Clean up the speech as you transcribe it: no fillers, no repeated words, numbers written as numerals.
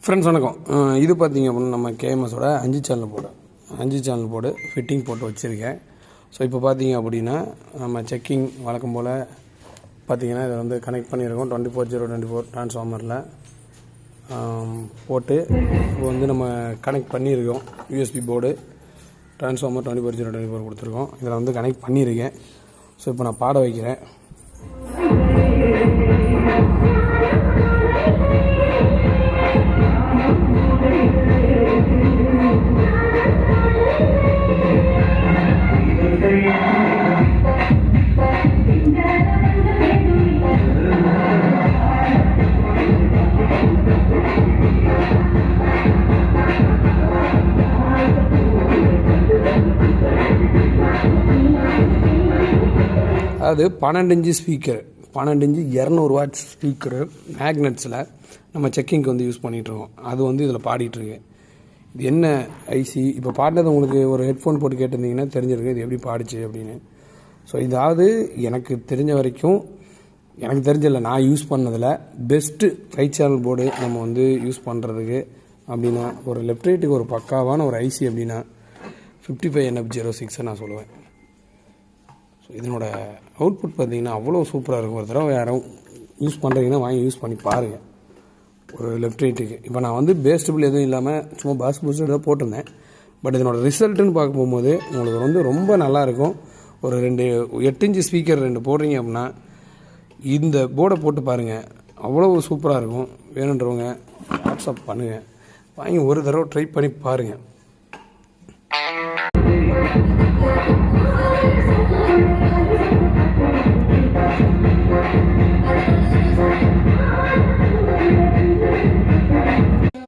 Friends வணக்கம். இது பார்த்திங்க அப்படின்னா நம்ம கேஎம்எஸோட 5 சேனல் போர்டு ஃபிட்டிங் போட்டு வச்சுருக்கேன். ஸோ இப்போ பார்த்திங்க அப்படின்னா நம்ம செக்கிங் வழக்கம் போல் பார்த்திங்கன்னா இதை வந்து கனெக்ட் பண்ணியிருக்கோம் 24024 ட்ரான்ஸ்ஃபார்மரில் போட்டு இப்போ வந்து நம்ம கனெக்ட் பண்ணியிருக்கோம். யூஎஸ்பி போர்டு ட்ரான்ஸ்ஃபார்மர் 24024 கொடுத்துருக்கோம். இதில் வந்து கனெக்ட் பண்ணியிருக்கேன். ஸோ இப்போ நான் பாட வைக்கிறேன். அது 12 inch speaker, 12 inch 200 watts speaker மேக்னெட்ஸில் நம்ம செக்கிங்க்கு வந்து யூஸ் பண்ணிகிட்ருக்கோம். அது வந்து இதில் பாடிட்டுருக்கு. இது என்ன ஐசி இப்போ பாடினது உங்களுக்கு ஒரு ஹெட்ஃபோன் போட்டு கேட்டிருந்தீங்கன்னா தெரிஞ்சிருக்கு இது எப்படி பாடிச்சு அப்படின்னு. ஸோ இதாவது எனக்கு தெரிஞ்ச வரைக்கும், எனக்கு தெரிஞ்சதில்லை, நான் யூஸ் பண்ணதில் பெஸ்ட்டு 5 சேனல் போர்டு நம்ம வந்து யூஸ் பண்ணுறதுக்கு அப்படின்னா ஒரு லெஃப்ட் ரைட்டுக்கு ஒரு பக்காவான ஒரு ஐசி அப்படின்னா 55NF06 நான் சொல்லுவேன். ஸோ இதனோட அவுட்புட் பார்த்திங்கன்னா அவ்வளோ சூப்பராக இருக்கும். ஒரு தடவை யாரும் யூஸ் பண்ணுறீங்கன்னா வாங்கி யூஸ் பண்ணி பாருங்கள். ஒரு லெஃப்ட் ரைட்டுக்கு இப்போ நான் வந்து பேஸ்டபிள் எதுவும் இல்லாமல் சும்மா பாஸ் பூஸ்டர் தான் போட்டிருந்தேன். பட் இதனோட ரிசல்ட்டுன்னு பார்க்க போகும்போது உங்களுக்கு வந்து ரொம்ப நல்லாயிருக்கும். ஒரு 8 இன்ச்சு ஸ்பீக்கர் 2 போடுறீங்க அப்படின்னா இந்த போர்டை போட்டு பாருங்கள், அவ்வளோ சூப்பராக இருக்கும். வேணுன்றவங்க வாட்ஸ்அப் பண்ணுங்கள், வாங்கி ஒரு தடவை ட்ரை பண்ணி பாருங்கள்.